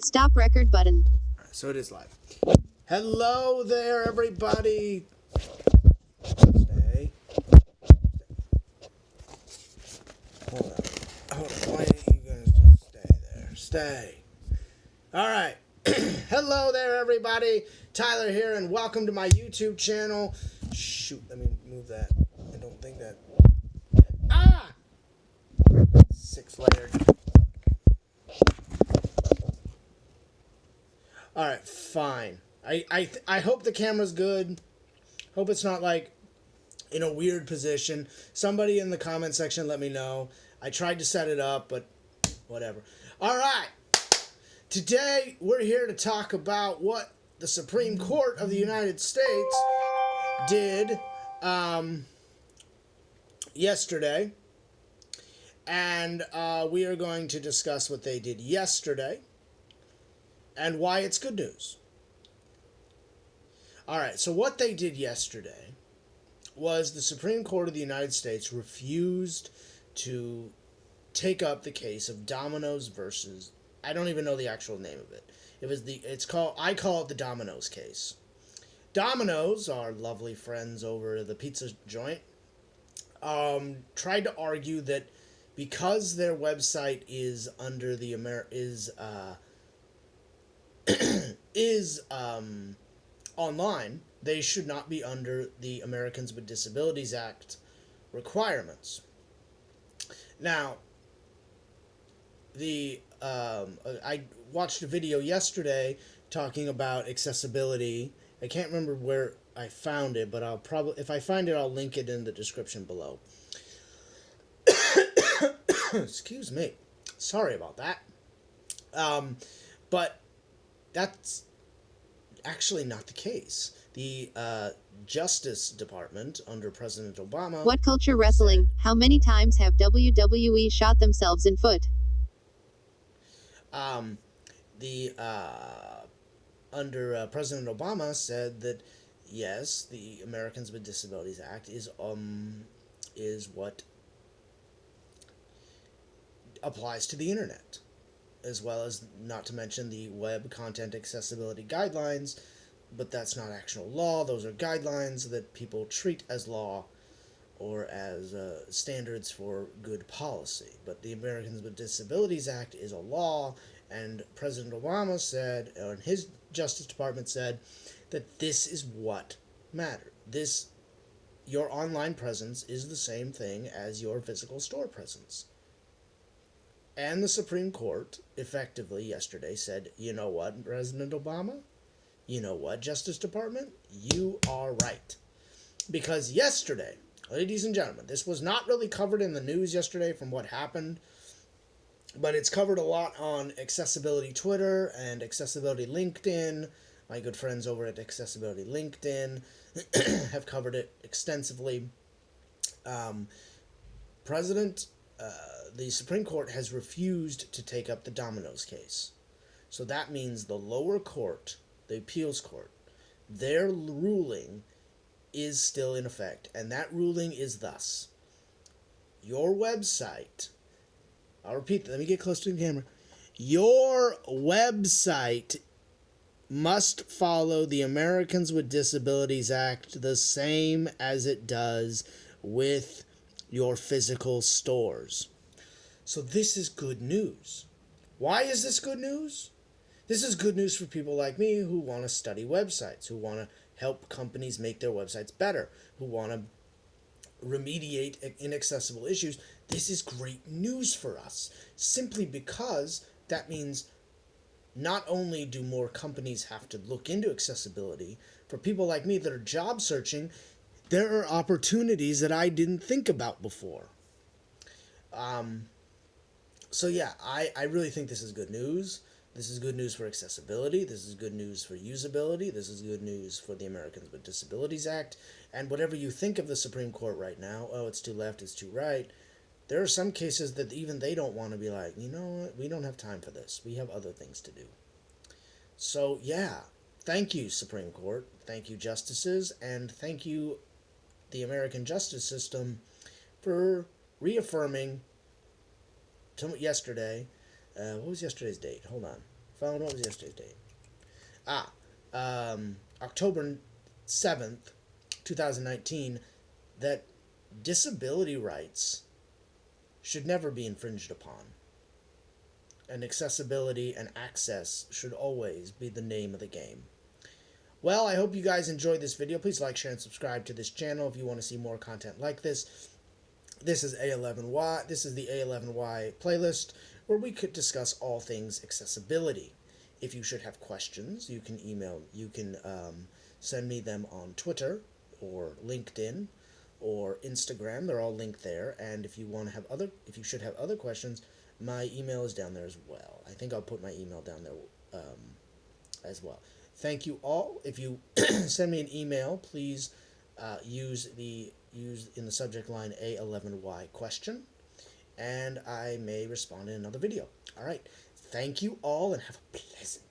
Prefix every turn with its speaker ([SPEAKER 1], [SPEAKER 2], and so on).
[SPEAKER 1] Stop record button.
[SPEAKER 2] So it is live. Hello there, everybody. Stay. Hold on. Why don't you guys just stay there? Stay. All right. Hello there, everybody. Tyler here, and welcome to my YouTube channel. Shoot, let me move that. I don't think that. Ah! 6-layered. All right, fine. I hope the camera's good. Hope it's not like in a weird position. Somebody in the comment section let me know. I tried to set it up, but whatever. All right. Today we're here to talk about what the Supreme Court of the United States did yesterday. And we are going to discuss what they did yesterday and why it's good news. All right, so what they did yesterday was the Supreme Court of the United States refused to take up the case of Domino's versus, I don't even know the actual name of it. I call it the Domino's case. Domino's, our lovely friends over the pizza joint, tried to argue that because their website is under the online, they should not be under the Americans with Disabilities Act requirements. Now, I watched a video yesterday talking about accessibility. I can't remember where I found it, but if I find it, I'll link it in the description below. Excuse me. Sorry about that. But that's actually not the case. The Justice Department under President Obama...
[SPEAKER 1] What culture wrestling? How many times have WWE shot themselves in foot?
[SPEAKER 2] Under President Obama said that yes, the Americans with Disabilities Act is what applies to the internet, as well as, not to mention, the Web Content Accessibility Guidelines, but that's not actual law. Those are guidelines that people treat as law or as standards for good policy. But the Americans with Disabilities Act is a law, and President Obama said, or his Justice Department said, that this is what mattered. Your online presence is the same thing as your physical store presence. And the Supreme Court effectively yesterday said, you know what, President Obama? You know what, Justice Department? You are right. Because yesterday, ladies and gentlemen, this was not really covered in the news yesterday from what happened, but it's covered a lot on Accessibility Twitter and Accessibility LinkedIn. My good friends over at Accessibility LinkedIn have covered it extensively. The Supreme Court has refused to take up the Domino's case. So that means the lower court, the appeals court, their ruling is still in effect. And that ruling is thus: your website, I'll repeat that, let me get close to the camera. Your website must follow the Americans with Disabilities Act the same as it does with your physical stores. So this is good news. Why is this good news? This is good news for people like me who want to study websites, who want to help companies make their websites better, who want to remediate inaccessible issues. This is great news for us, simply because that means not only do more companies have to look into accessibility, for people like me that are job searching, there are opportunities that I didn't think about before. So yeah, I really think this is good news. This is good news for accessibility. This is good news for usability. This is good news for the Americans with Disabilities Act. And whatever you think of the Supreme Court right now, oh, it's too left, it's too right, there are some cases that even they don't want to be like, you know what, we don't have time for this. We have other things to do. So yeah, thank you, Supreme Court. Thank you, justices. And thank you, the American justice system, for reaffirming yesterday. What was yesterday's date? Hold on. phone. What was yesterday's date? October 7th, 2019, that disability rights should never be infringed upon. And accessibility and access should always be the name of the game. Well, I hope you guys enjoyed this video. Please like, share, and subscribe to this channel if you want to see more content like this. This is A11Y. This is the A11Y playlist where we could discuss all things accessibility. If you should have questions, you can send me them on Twitter or LinkedIn or Instagram. They're all linked there. And if you should have other questions, my email is down there as well. I think I'll put my email down there as well. Thank you all. If you send me an email, please use in the subject line A11Y question, and I may respond in another video. All right. Thank you all, and have a pleasant